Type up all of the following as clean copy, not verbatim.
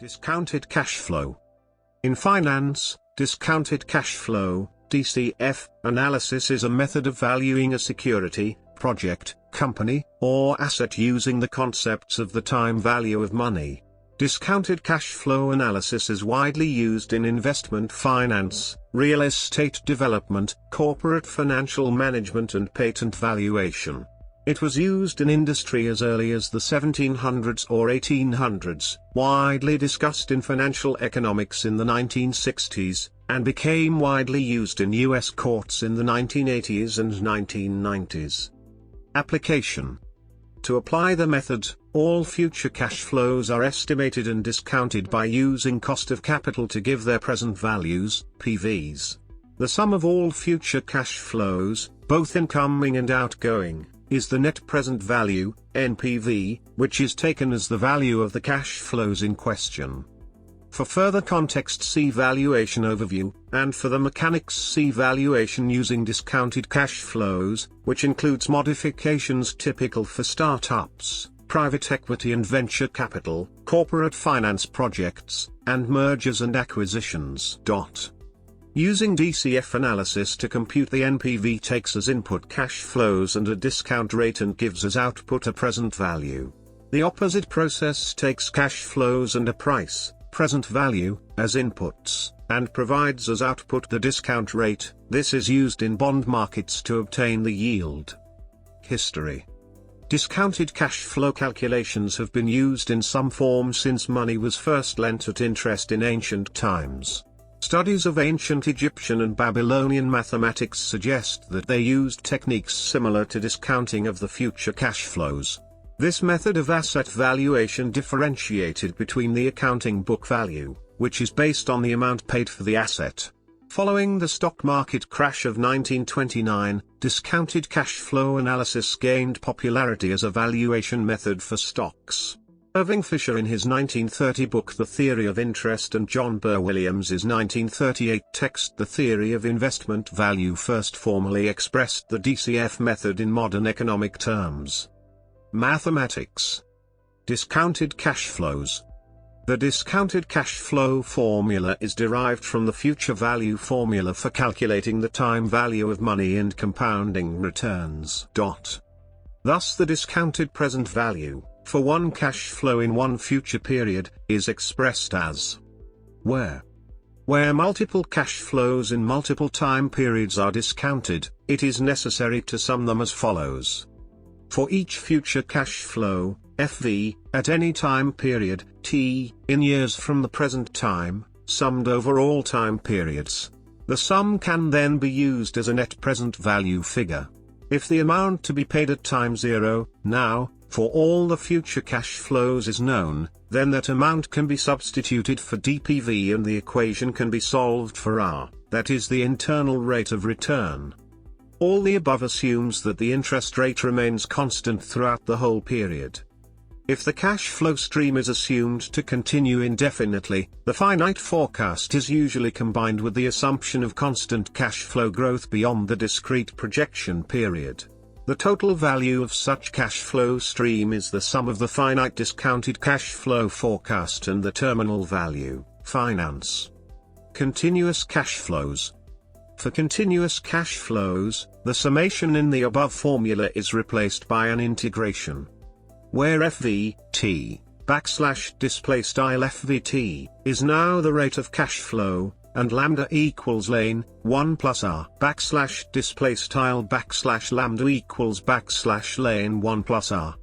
Discounted cash flow. In finance, discounted cash flow, DCF, analysis is a method of valuing a security, project, company, or asset using the concepts of the time value of money. Discounted cash flow analysis is widely used in investment finance, real estate development, corporate financial management and patent valuation. It was used in industry as early as the 1700s or 1800s, widely discussed in financial economics in the 1960s, and became widely used in U.S. courts in the 1980s and 1990s. Application. To apply the method, all future cash flows are estimated and discounted by using cost of capital to give their present values, PVs. The sum of all future cash flows, both incoming and outgoing, is the net present value, NPV, which is taken as the value of the cash flows in question. For further context see valuation overview, and for the mechanics see valuation using discounted cash flows, which includes modifications typical for startups, private equity and venture capital, corporate finance projects, and mergers and acquisitions. Using DCF analysis to compute the NPV takes as input cash flows and a discount rate and gives as output a present value. The opposite process takes cash flows and a price, present value, as inputs, and provides as output the discount rate. This is used in bond markets to obtain the yield. History. Discounted cash flow calculations have been used in some form since money was first lent at interest in ancient times. Studies of ancient Egyptian and Babylonian mathematics suggest that they used techniques similar to discounting of the future cash flows. This method of asset valuation differentiated between the accounting book value, which is based on the amount paid for the asset. Following the stock market crash of 1929, discounted cash flow analysis gained popularity as a valuation method for stocks. Irving Fisher in his 1930 book The Theory of Interest and John Burr Williams's 1938 text The Theory of Investment Value first formally expressed the DCF method in modern economic terms. Mathematics. Discounted cash flows. The discounted cash flow formula is derived from the future value formula for calculating the time value of money and compounding returns. Thus the discounted present value, for one cash flow in one future period, is expressed as where multiple cash flows in multiple time periods are discounted, it is necessary to sum them as follows. For each future cash flow, FV, at any time period, T, in years from the present time, summed over all time periods. The sum can then be used as a net present value figure. If the amount to be paid at time 0, now, for all the future cash flows is known, then that amount can be substituted for DPV and the equation can be solved for R, that is the internal rate of return. All the above assumes that the interest rate remains constant throughout the whole period. If the cash flow stream is assumed to continue indefinitely, the finite forecast is usually combined with the assumption of constant cash flow growth beyond the discrete projection period. The total value of such cash flow stream is the sum of the finite discounted cash flow forecast and the terminal value. Finance. Continuous cash flows. For continuous cash flows, the summation in the above formula is replaced by an integration. Where FV, T, \FVT, is now the rate of cash flow, and lambda equals lane, 1 plus R \lambda equals lane 1 plus R.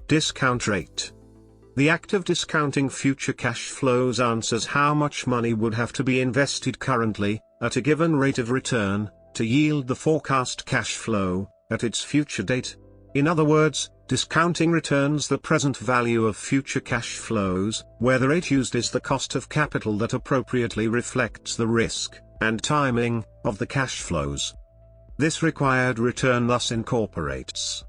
Discount rate. The act of discounting future cash flows answers how much money would have to be invested currently, at a given rate of return, to yield the forecast cash flow, at its future date. In other words, discounting returns the present value of future cash flows, where the rate used is the cost of capital that appropriately reflects the risk, and timing, of the cash flows. This required return thus incorporates.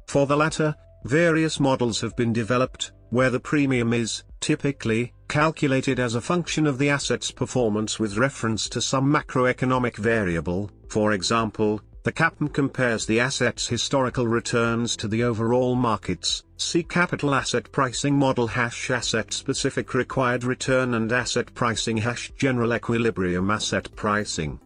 For the latter, various models have been developed, where the premium is, typically, calculated as a function of the asset's performance with reference to some macroeconomic variable, for example, The CAPM compares the asset's historical returns to the overall markets. See capital asset pricing model #asset-specific required return and asset pricing #general equilibrium asset pricing.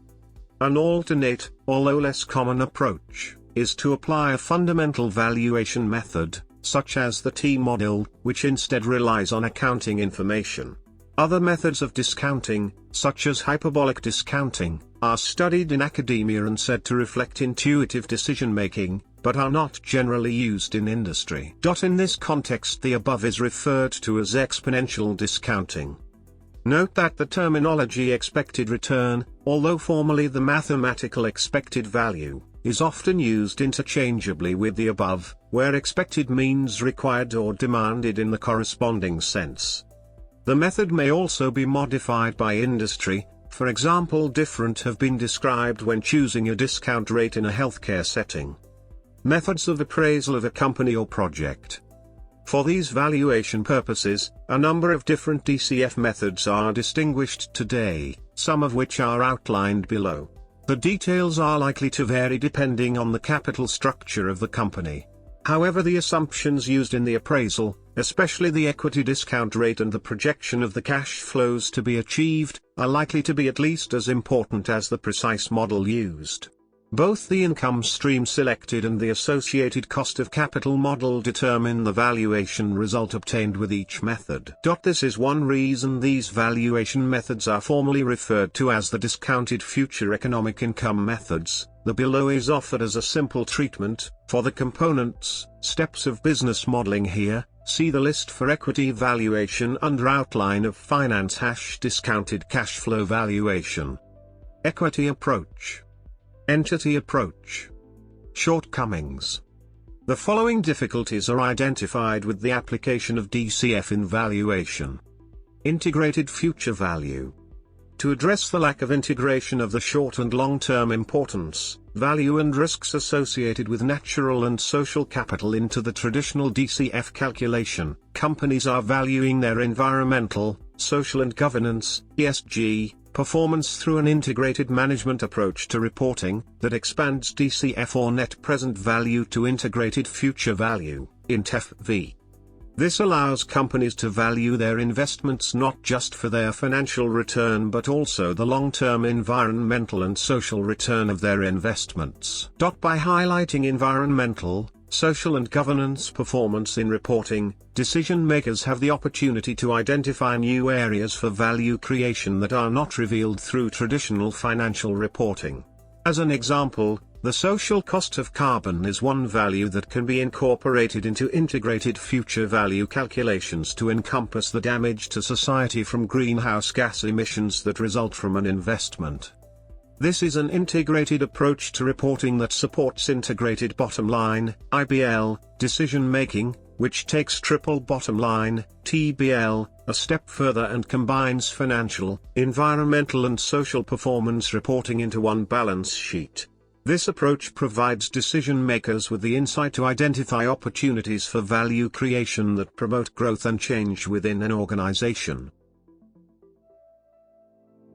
An alternate, although less common approach, is to apply a fundamental valuation method, such as the T-model, which instead relies on accounting information. Other methods of discounting, such as hyperbolic discounting, are studied in academia and said to reflect intuitive decision-making, but are not generally used in industry. In this context, the above is referred to as exponential discounting. Note that the terminology expected return, although formally the mathematical expected value, is often used interchangeably with the above, where expected means required or demanded in the corresponding sense. The method may also be modified by industry. For example, different have been described when choosing a discount rate in a healthcare setting. Methods of appraisal of a company or project. For these valuation purposes, a number of different DCF methods are distinguished today, some of which are outlined below. The details are likely to vary depending on the capital structure of the company. However, the assumptions used in the appraisal, especially the equity discount rate and the projection of the cash flows to be achieved, are likely to be at least as important as the precise model used. Both the income stream selected and the associated cost of capital model determine the valuation result obtained with each method. This is one reason these valuation methods are formally referred to as the discounted future economic income methods. The below is offered as a simple treatment for the components, steps of business modeling here. See the list for equity valuation under outline of finance #discounted cash flow valuation. Equity approach. Entity approach. Shortcomings. The following difficulties are identified with the application of DCF in valuation. Integrated future value. To address the lack of integration of the short and long-term importance, value and risks associated with natural and social capital into the traditional DCF calculation, companies are valuing their environmental, social and governance (ESG) performance through an integrated management approach to reporting that expands DCF or net present value to integrated future value, INTEFV. This allows companies to value their investments not just for their financial return but also the long-term environmental and social return of their investments. By highlighting environmental, social and governance performance in reporting, decision-makers have the opportunity to identify new areas for value creation that are not revealed through traditional financial reporting. As an example, the social cost of carbon is one value that can be incorporated into integrated future value calculations to encompass the damage to society from greenhouse gas emissions that result from an investment. This is an integrated approach to reporting that supports integrated bottom line (IBL) decision-making, which takes triple bottom line (TBL) a step further and combines financial, environmental and social performance reporting into one balance sheet. This approach provides decision-makers with the insight to identify opportunities for value creation that promote growth and change within an organization.